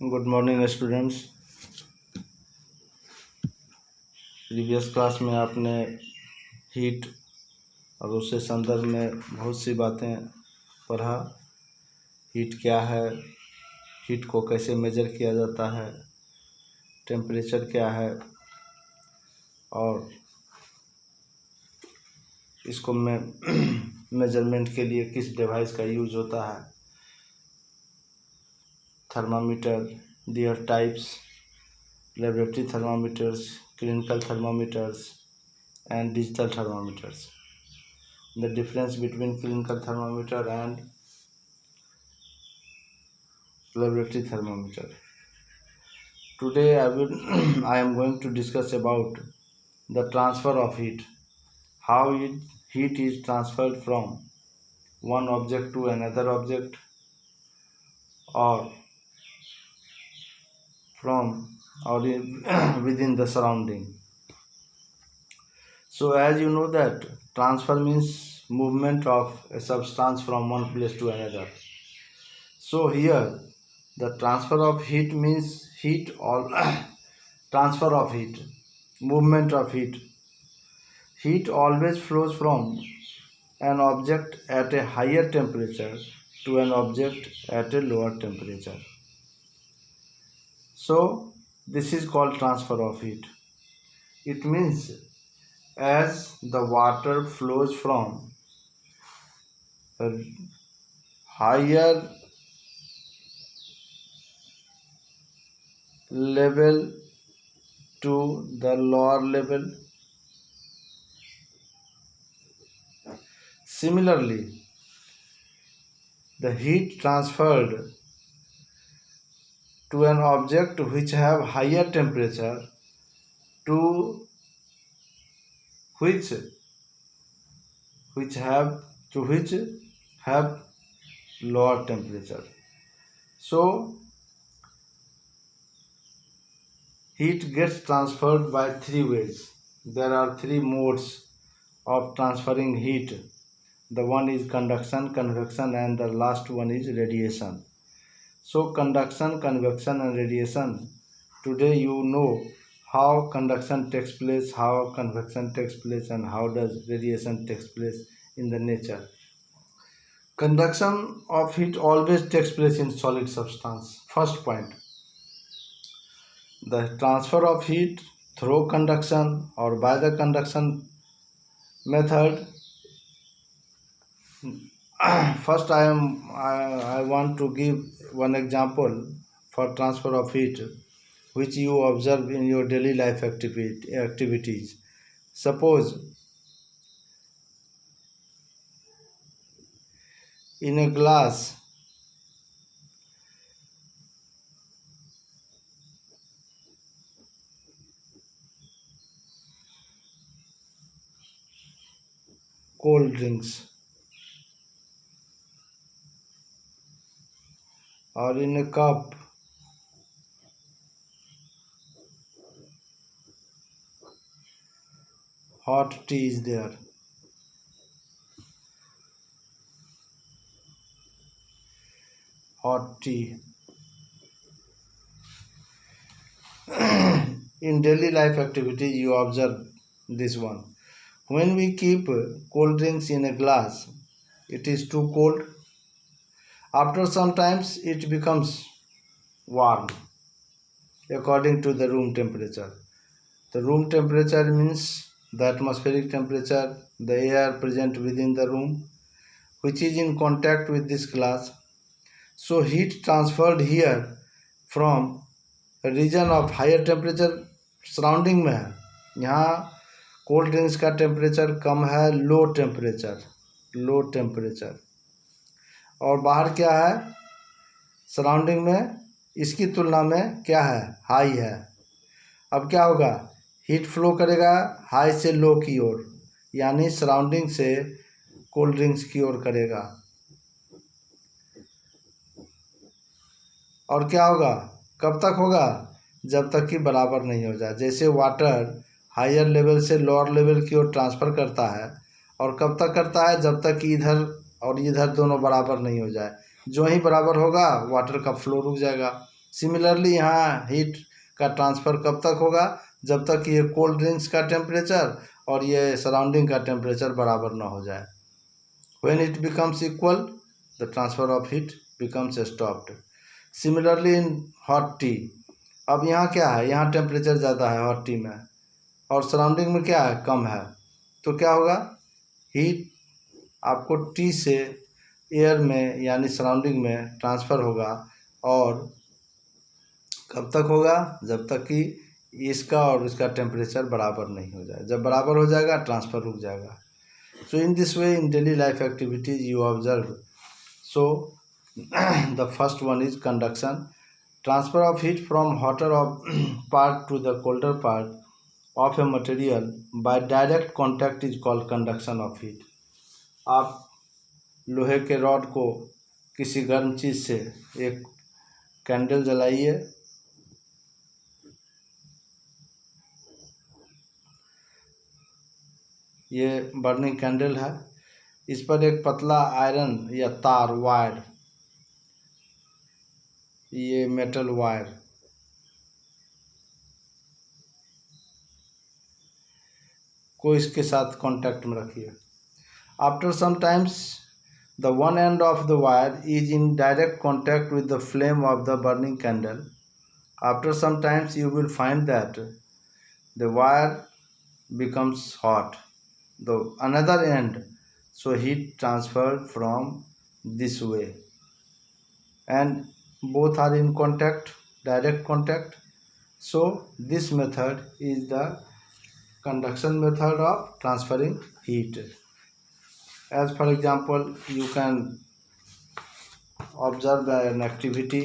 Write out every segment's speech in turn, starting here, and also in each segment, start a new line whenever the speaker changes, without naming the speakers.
Good morning students. Previous class में आपने heat और उससे संदर्भ में बहुत सी बातें पढ़ा। हीट क्या है, हीट को कैसे मेजर किया जाता है, टेम्परेचर क्या है और इसको मेजरमेंट के लिए किस डिवाइस का यूज होता है। Thermometer, there types, laboratory thermometers, clinical thermometers and digital thermometers. The difference between clinical thermometer and laboratory thermometer. Today I am going to discuss about the transfer of heat. How heat is transferred from one object to another object or within the surrounding. So as you know that transfer means movement of a substance from one place to another. So here the transfer of heat means transfer of heat, movement of heat. Heat always flows from an object at a higher temperature to an object at a lower temperature. So this is called transfer of heat. It means as the water flows from a higher level to the lower level, similarly the heat transferred to an object which have higher temperature to which have lower temperature. So heat gets transferred by three ways. There are three modes of transferring heat. The one is conduction, convection, and the last one is radiation. So conduction, convection, and radiation. Today you know how conduction takes place, how convection takes place, and how does radiation takes place in the nature. Conduction of heat always takes place in solid substance. First point, the transfer of heat through conduction or by the conduction method. First I want to give one example for transfer of heat which you observe in your daily life activities. Suppose in a glass cold drinks or in a cup hot tea is there. Hot tea. In daily life activities you observe this one. When we keep cold drinks in a glass, it is too cold. After some times it becomes warm according to the room temperature. The room temperature means the atmospheric temperature, the air present within the room, which is in contact with this glass. So heat transferred here from a region of higher temperature surrounding में है. यहाँ cold drinks का temperature कम है, low temperature, और बाहर क्या है surrounding में इसकी तुलना में क्या है, हाई है. अब क्या होगा, हीट फ्लो करेगा हाई से लो की ओर, यानी सराउंडिंग से कोल्ड ड्रिंक्स की ओर करेगा. और क्या होगा, कब तक होगा, जब तक कि बराबर नहीं हो जाए. जैसे वाटर हायर लेवल से लोअर लेवल की ओर ट्रांसफ़र करता है, और कब तक करता है, जब तक कि इधर और इधर दोनों बराबर नहीं हो जाए. जो ही बराबर होगा वाटर का फ्लो रुक जाएगा. सिमिलरली यहाँ हीट का ट्रांसफ़र कब तक होगा, जब तक ये कोल्ड ड्रिंक्स का टेम्परेचर और ये सराउंडिंग का टेम्परेचर बराबर ना हो जाए। When it becomes equal, the transfer of heat becomes stopped. Similarly in hot T, अब यहाँ क्या है, यहाँ टेम्परेचर ज़्यादा है हॉट टी में और सराउंडिंग में क्या है, कम है, तो क्या होगा, हीट आपको टी से एयर में यानी सराउंडिंग में ट्रांसफ़र होगा और कब तक होगा, जब तक कि इसका और इसका टेम्परेचर बराबर नहीं हो जाए। जब बराबर हो जाएगा ट्रांसफ़र रुक जाएगा। So in this way in daily life activities you observe. So the first one is conduction, transfer of heat from hotter part to the colder part of a material by direct contact is called conduction of heat. आप लोहे के rod को किसी गर्म चीज़ से एक candle जलाइए, ये burning candle है, इस पर एक पतला आयरन या तार वायर, ये मेटल वायर को इसके साथ कांटेक्ट में रखिए। After some times the one end of the wire is in direct contact with the flame of the burning candle. After some times you will find that the wire becomes hot, the another end, so heat transferred from this way and both are in contact, direct contact. So this method is the conduction method of transferring heat. As for example, you can observe an activity.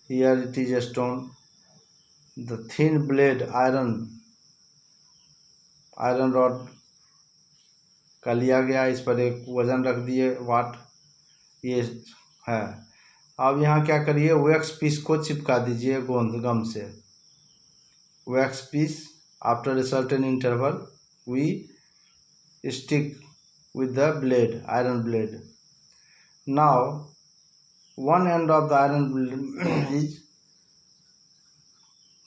Here it is a stone, the thin blade iron rod का लिया गया, इस पर एक वजन रख दिए वाट, ये है। अब यहाँ क्या करिए, वैक्स पीस को चिपका दीजिए गोंद गम से। Wax piece after a certain interval we stick with the blade, iron blade. Now one end of the iron blade is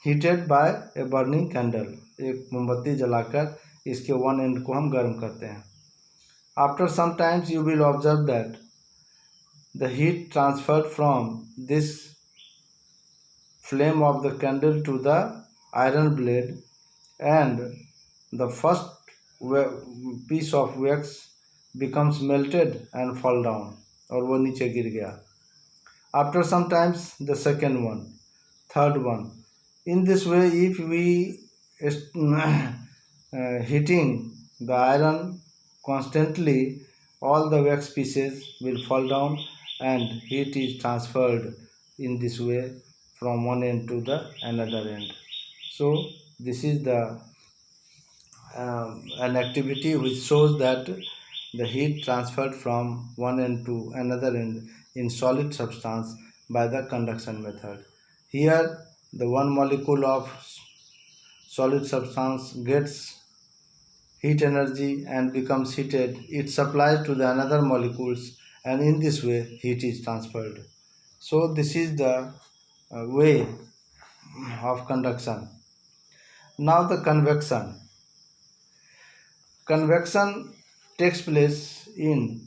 heated by a burning candle. एक मोमबत्ती जलाकर इसके वन एंड को हम गर्म करते हैं। After some times you will observe that the heat transferred from this flame of the candle to the iron blade and the first piece of wax becomes melted and fall down, और वो नीचे गिर गया। After some times the second one, third one. In this way, if we heating the iron constantly, all the wax pieces will fall down and heat is transferred in this way from one end to the another end. So this is the an activity which shows that the heat transferred from one end to another end in solid substance by the conduction method. Here the one molecule of solid substance gets heat energy and becomes heated. It supplies to the another molecules and in this way heat is transferred. So this is the way of conduction. Now the convection. Convection takes place in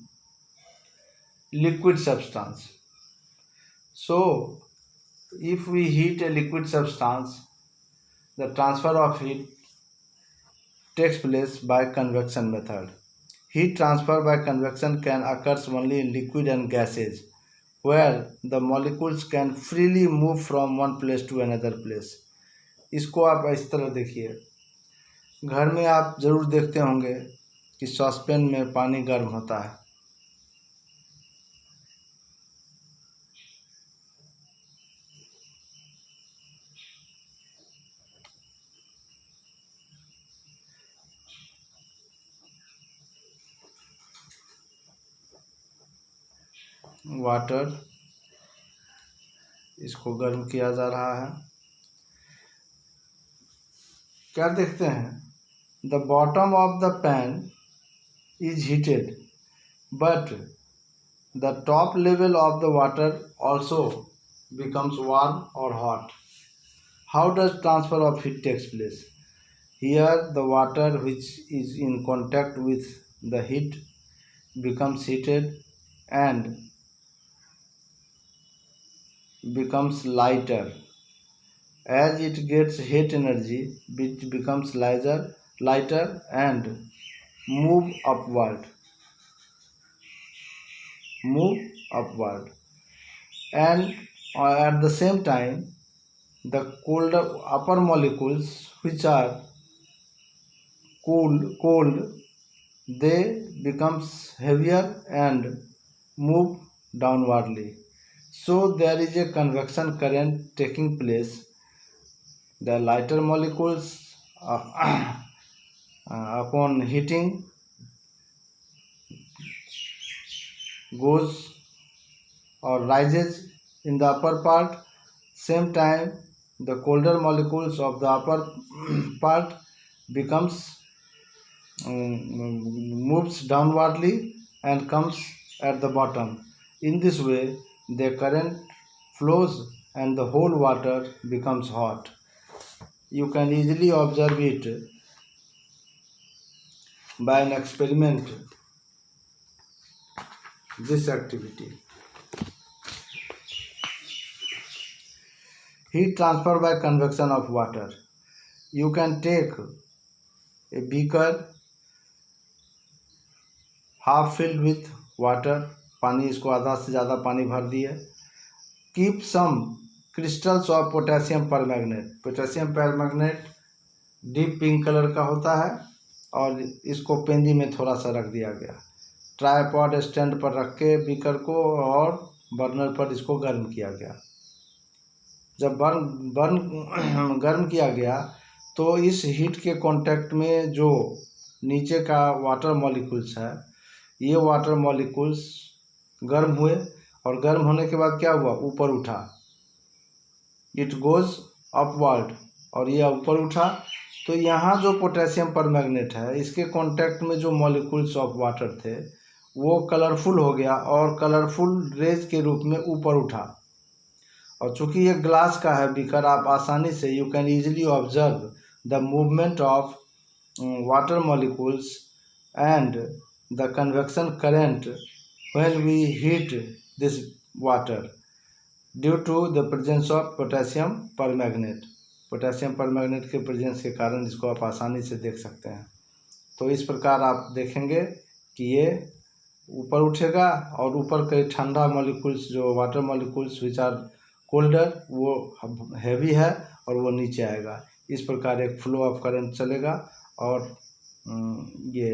liquid substance. So if we heat a liquid substance, the transfer of heat takes place by convection method. Heat transfer by convection can occur only in liquid and gases, where the molecules can freely move from one place to another place. इसको आप इस तरह देखिए, घर में आप ज़रूर देखते होंगे कि सॉसपेन में पानी गर्म होता है, वाटर, इसको गर्म किया जा रहा है। क्या देखते हैं, the bottom of the pan is heated but the top level of the water also becomes warm or hot. How does transfer of heat takes place? Here the water which is in contact with the heat becomes heated and becomes lighter. As it gets heat energy, it becomes lighter and move upward. Move upward. And at the same time, the colder upper molecules which are cold, they becomes heavier and move downwardly. So there is a convection current taking place. The lighter molecules upon heating goes or rises in the upper part. Same time the colder molecules of the upper part becomes moves downwardly and comes at the bottom. In this way the current flows and the whole water becomes hot. You can easily observe it by an experiment, this activity. Heat transfer by convection of water. You can take a beaker half filled with water, पानी इसको आधा से ज़्यादा पानी भर दिए. Keep some crystals of potassium permanganate. Potassium permanganate deep pink colour का होता है और इसको पेंदी में थोड़ा सा रख दिया गया. ट्राइपॉड स्टैंड पर रख के बीकर को और बर्नर पर इसको गर्म किया गया. जब गर्म किया गया तो इस हीट के कांटेक्ट में जो नीचे का वाटर मॉलिक्यूल्स है, ये वाटर मॉलिक्यूल्स गर्म हुए और गर्म होने के बाद क्या हुआ, ऊपर उठा. इट गोज अपवर्ड और ये ऊपर उठा. तो यहाँ जो पोटेशियम परमैंगनेट है इसके कांटेक्ट में जो मॉलिक्यूल्स ऑफ वाटर थे वो कलरफुल हो गया और कलरफुल रेज के रूप में ऊपर उठा. और चूँकि ये ग्लास का है बीकर, आप आसानी से you can easily observe the movement of water molecules and the convection current when we heat this water due to the presence of potassium permanganate. Potassium permanganate के प्रेजेंस के कारण इसको आप आसानी से देख सकते हैं. तो इस प्रकार आप देखेंगे कि ये ऊपर उठेगा और ऊपर के ठंडा मॉलिक्यूल्स जो water molecules which are colder वो हैवी है और वो नीचे आएगा. इस प्रकार एक फ्लो ऑफ करंट चलेगा और ये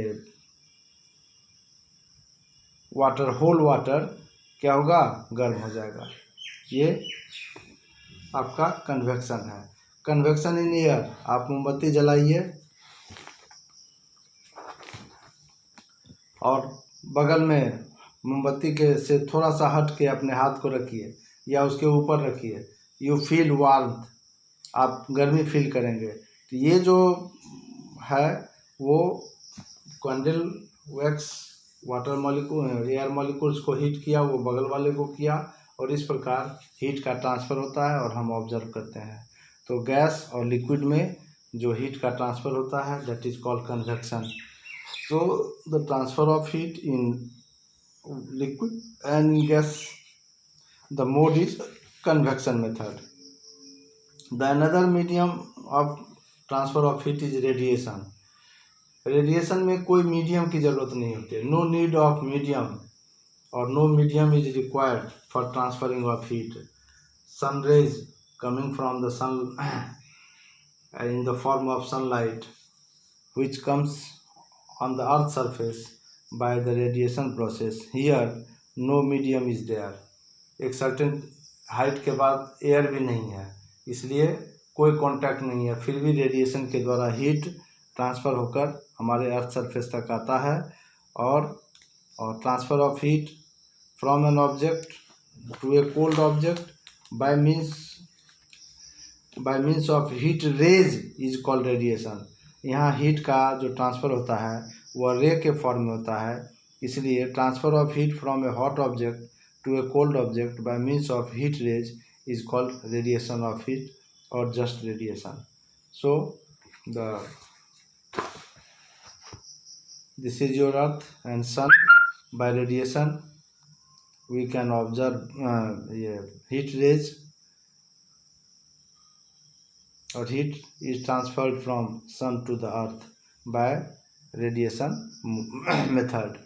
वाटर होल वाटर क्या होगा, गर्म हो जाएगा. ये आपका कन्वेक्शन है. Convection in air. आप मोमबत्ती जलाइए और बगल में मोमबत्ती के से थोड़ा सा हट के अपने हाथ को रखिए या उसके ऊपर रखिए. यू फील वार्मथ, आप गर्मी फील करेंगे. तो ये जो है वो candle wax water molecule air molecules को हीट किया, वो बगल वाले को किया और इस प्रकार हीट का ट्रांसफ़र होता है और हम ऑब्जर्व करते हैं. तो गैस और लिक्विड में जो हीट का ट्रांसफ़र होता है that is called convection. So the transfer of heat in liquid and in gas, the mode is convection method. The another medium of transfer of heat is radiation. Radiation में कोई medium की ज़रूरत नहीं होती है. No need of medium or no medium is required for transferring of heat. Sun rays coming from the sun in the form of sunlight which comes on the earth surface by the radiation process. Here no medium is there. एक certain height के बाद air भी नहीं है, इसलिए कोई contact नहीं है. फिर भी रेडिएशन के द्वारा हीट ट्रांसफ़र होकर हमारे अर्थ सरफेस तक आता है और transfer of heat from an object to a cold object by means of heat rays is called radiation. यहाँ हीट का जो ट्रांसफ़र होता है वह रे के फॉर्म में होता है. इसलिए transfer of heat from A hot object to a cold object by means of heat rays is called radiation of heat or just radiation. So this is your earth and sun. By radiation we can observe heat rays, or heat is transferred from sun to the earth by radiation method.